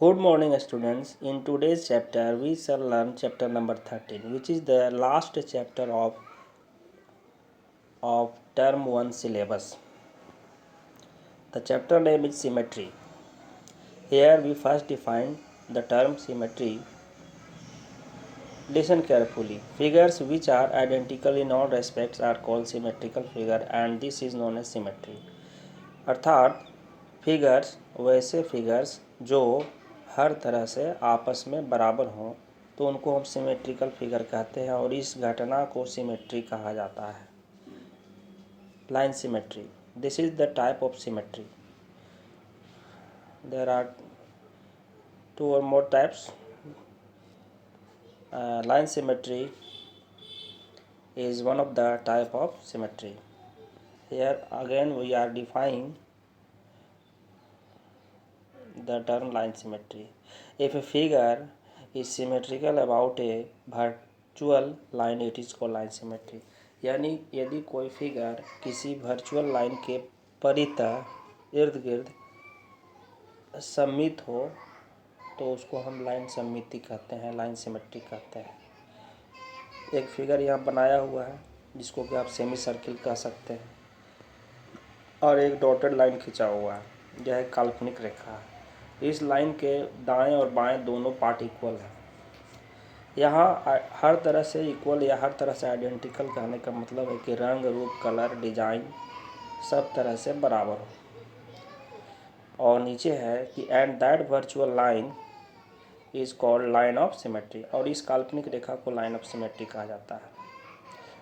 Good morning, students. In today's chapter, we shall learn chapter number 13, which is the last chapter of term 1 syllabus. The chapter name is symmetry. Here we first define the term symmetry. Listen carefully. Figures which are identical in all respects are called symmetrical figure, and this is known as symmetry. अर्थात figures वैसे figures जो हर तरह से आपस में बराबर हों तो उनको हम सिमेट्रिकल फिगर कहते हैं और इस घटना को सिमेट्री कहा जाता है. Line symmetry. This is the type of symmetry. There are two और more types. Line symmetry is one of the type of symmetry. Here again we are defining the term line symmetry. If a figure is symmetrical about a virtual line, it is called line symmetry. यानी यदि कोई figure किसी virtual line के परितः इर्द गिर्द सममित हो तो उसको हम लाइन सममिति कहते हैं, लाइन सिमेट्री कहते हैं. एक फिगर यहाँ बनाया हुआ है जिसको कि आप सेमी सर्किल कह सकते हैं और एक डॉटेड लाइन खिंचा हुआ है. यह एक काल्पनिक रेखा है. इस लाइन के दाएं और बाएं दोनों पार्ट इक्वल है. यहाँ हर तरह से इक्वल या हर तरह से आइडेंटिकल कहने का मतलब है कि रंग, रूप, कलर, डिजाइन सब तरह से बराबर हो. और नीचे है कि and that virtual line is called line of symmetry, और इस काल्पनिक रेखा को लाइन ऑफ सिमेट्री कहा जाता है.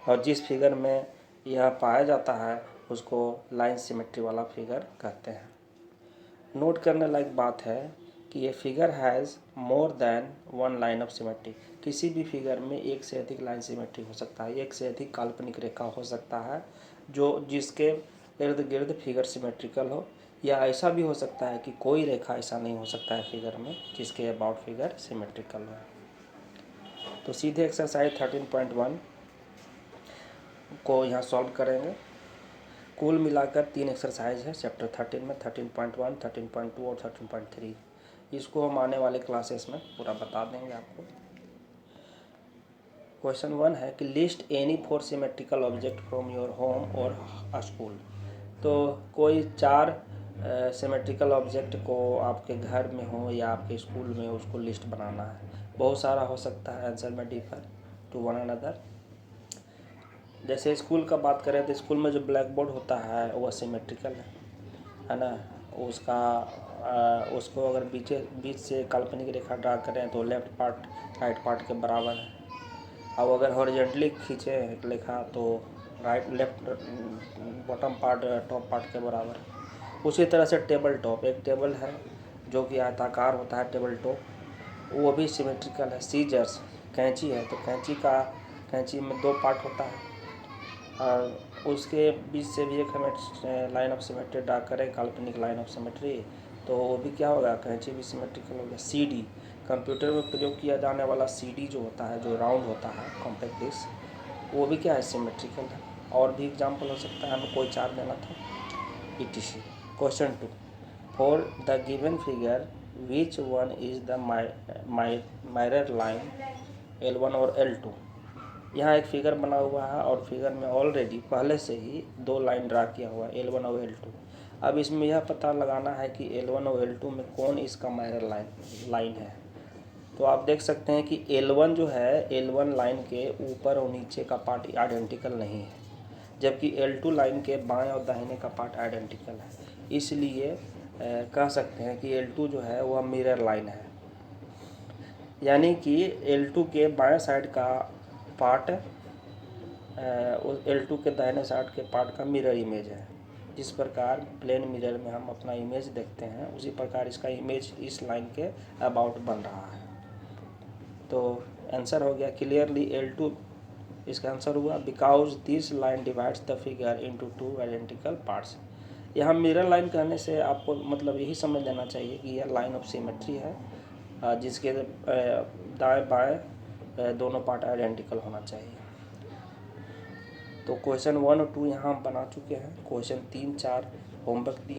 और जिस फिगर में यह पाया जाता है उसको लाइन सिमेट्री वाला फिगर कहते हैं. नोट करने लायक बात है कि ये figure has more than one line of symmetry. किसी भी फिगर में एक से अधिक लाइन सिमेट्री हो सकता है, एक से अधिक काल्पनिक रेखा हो सकता है जो जिसके इर्द गिर्द फिगर सिमेट्रिकल हो, या ऐसा भी हो सकता है कि कोई रेखा ऐसा नहीं हो सकता है फिगर में जिसके अबाउट फिगर सिमेट्रिकल हो. तो सीधे एक्सरसाइज 13.1 को यहाँ सॉल्व करेंगे. कुल मिलाकर 3 एक्सरसाइज है चैप्टर 13 में, 13.1, 13.2 और 13.3. इसको हम आने वाले क्लासेस में पूरा बता देंगे आपको. क्वेश्चन 1 है कि list any 4 symmetrical object from your home और स्कूल. तो कोई 4 सिमेट्रिकल ऑब्जेक्ट को आपके घर में हो या आपके स्कूल में उसको लिस्ट बनाना है. बहुत सारा हो सकता है, आंसर में डिफर टू वन अनदर. जैसे स्कूल का बात करें तो स्कूल में जो ब्लैक बोर्ड होता है वह सिमेट्रिकल है ना. उसको अगर बीच से काल्पनिक रेखा ड्रा करें तो लेफ्ट पार्ट राइट पार्ट के बराबर है. अब अगर हॉरिजॉन्टली खींचे रेखा तो left bottom part top part के बराबर है. उसी तरह से टेबल टॉप, एक टेबल है जो कि आयताकार होता है टेबल टॉप, वो भी सिमेट्रिकल है. सीजर्स, कैंची है तो कैंची में 2 पार्ट होता है और उसके बीच से भी एक हमें लाइन ऑफ सिमेट्री ड्रा करें, काल्पनिक लाइन ऑफ सिमेट्री, तो वो भी क्या होगा, कैंची भी सिमेट्रिकल हो गया. सीडी, कंप्यूटर में प्रयोग किया जाने वाला सीडी जो होता है, जो राउंड होता है कॉम्पैक्ट डिस्क, वो भी क्या है, सिमेट्रिकल है. और भी एग्जाम्पल हो सकता है, हमें कोई 4 देना था. etc. Question 2, for the given figure which one is the mirror line L1 और L2. यहाँ एक फिगर बना हुआ है और फिगर में ऑलरेडी पहले से ही 2 लाइन ड्रा किया हुआ है, L1 और L2. अब इसमें यह पता लगाना है कि L1 और L2 में कौन इसका मिरर लाइन है. तो आप देख सकते हैं कि L1 जो है, L1 लाइन के ऊपर और नीचे का पार्ट आइडेंटिकल नहीं है, जबकि L2 लाइन के बाएं और दाहिने का पार्ट आइडेंटिकल है. इसलिए कह सकते हैं कि L2 जो है वह मिरर लाइन है. यानी कि L2 के बाएं साइड का पार्ट उस L2 के दाहिने साइड के पार्ट का मिरर इमेज है. जिस प्रकार प्लेन मिरर में हम अपना इमेज देखते हैं, उसी प्रकार इसका इमेज इस लाइन के अबाउट बन रहा है. तो आंसर हो गया क्लियरली L2 इसका आंसर हुआ, because this line divides the figure into 2 identical parts. यहाँ मिरर लाइन कहने से आपको मतलब यही समझ लेना चाहिए कि यह लाइन ऑफ सिमेट्री है, जिसके दाएं बाएं दोनों पार्ट आइडेंटिकल होना चाहिए. तो क्वेश्चन 1 और 2 यहाँ हम बना चुके हैं. Question 3, 4 homework